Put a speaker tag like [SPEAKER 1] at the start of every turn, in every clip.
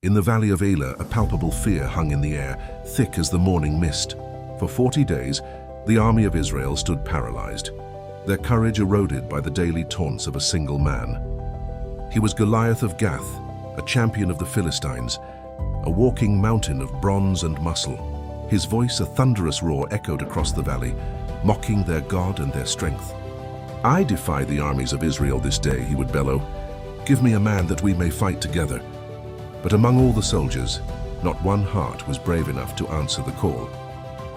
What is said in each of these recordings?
[SPEAKER 1] In the valley of Elah, a palpable fear hung in the air, thick as the morning mist. For 40 days, the army of Israel stood paralyzed, their courage eroded by the daily taunts of a single man. He was Goliath of Gath, a champion of the Philistines, a walking mountain of bronze and muscle. His voice, a thunderous roar, echoed across the valley, mocking their God and their strength. "I defy the armies of Israel this day," he would bellow. "Give me a man that we may fight together." But among all the soldiers, not one heart was brave enough to answer the call.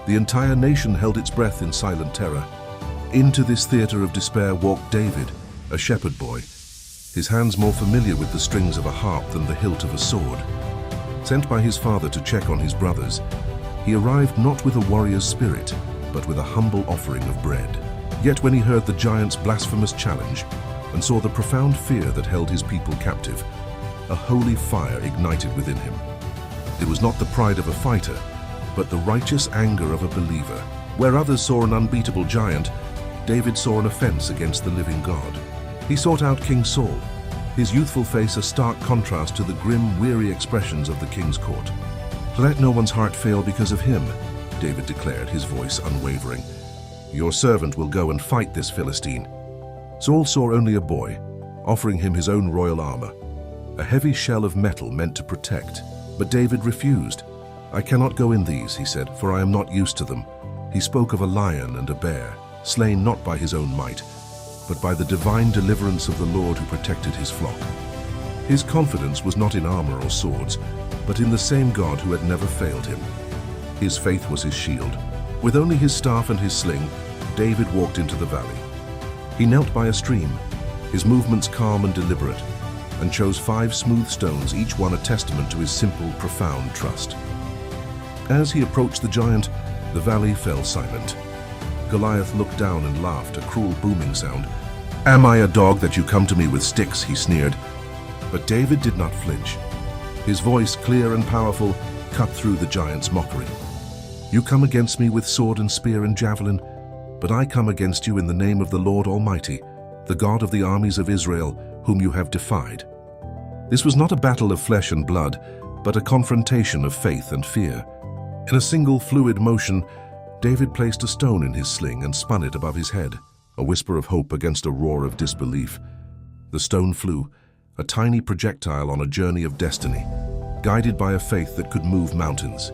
[SPEAKER 1] The entire nation held its breath in silent terror. Into this theater of despair walked David, a shepherd boy, his hands more familiar with the strings of a harp than the hilt of a sword. Sent by his father to check on his brothers, he arrived not with a warrior's spirit, but with a humble offering of bread. Yet when he heard the giant's blasphemous challenge and saw the profound fear that held his people captive, a holy fire ignited within him. It was not the pride of a fighter, but the righteous anger of a believer. Where others saw an unbeatable giant, David saw an offense against the living God. He sought out King Saul, his youthful face a stark contrast to the grim, weary expressions of the king's court. "Let no one's heart fail because of him," David declared, his voice unwavering. "Your servant will go and fight this Philistine." Saul saw only a boy, offering him his own royal armor, a heavy shell of metal meant to protect. But David refused. "I cannot go in these," he said, "for I am not used to them." He spoke of a lion and a bear, slain not by his own might, but by the divine deliverance of the Lord who protected his flock. His confidence was not in armor or swords, but in the same God who had never failed him. His faith was his shield. With only his staff and his sling, David walked into the valley. He knelt by a stream, his movements calm and deliberate, and chose 5 smooth stones, each one a testament to his simple, profound trust. As he approached the giant, the valley fell silent. Goliath looked down and laughed, a cruel booming sound. "Am I a dog that you come to me with sticks?" he sneered. But David did not flinch. His voice, clear and powerful, cut through the giant's mockery. "You come against me with sword and spear and javelin, but I come against you in the name of the Lord Almighty, the God of the armies of Israel, whom you have defied." This was not a battle of flesh and blood, but a confrontation of faith and fear. In a single fluid motion, David placed a stone in his sling and spun it above his head, a whisper of hope against a roar of disbelief. The stone flew, a tiny projectile on a journey of destiny, guided by a faith that could move mountains.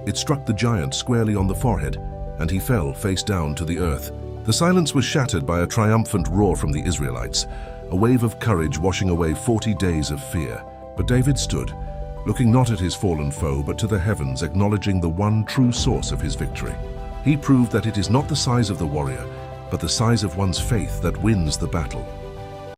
[SPEAKER 1] It struck the giant squarely on the forehead, and he fell face down to the earth. The silence was shattered by a triumphant roar from the Israelites, a wave of courage washing away 40 days of fear. But David stood, looking not at his fallen foe, but to the heavens, acknowledging the one true source of his victory. He proved that it is not the size of the warrior, but the size of one's faith that wins the battle.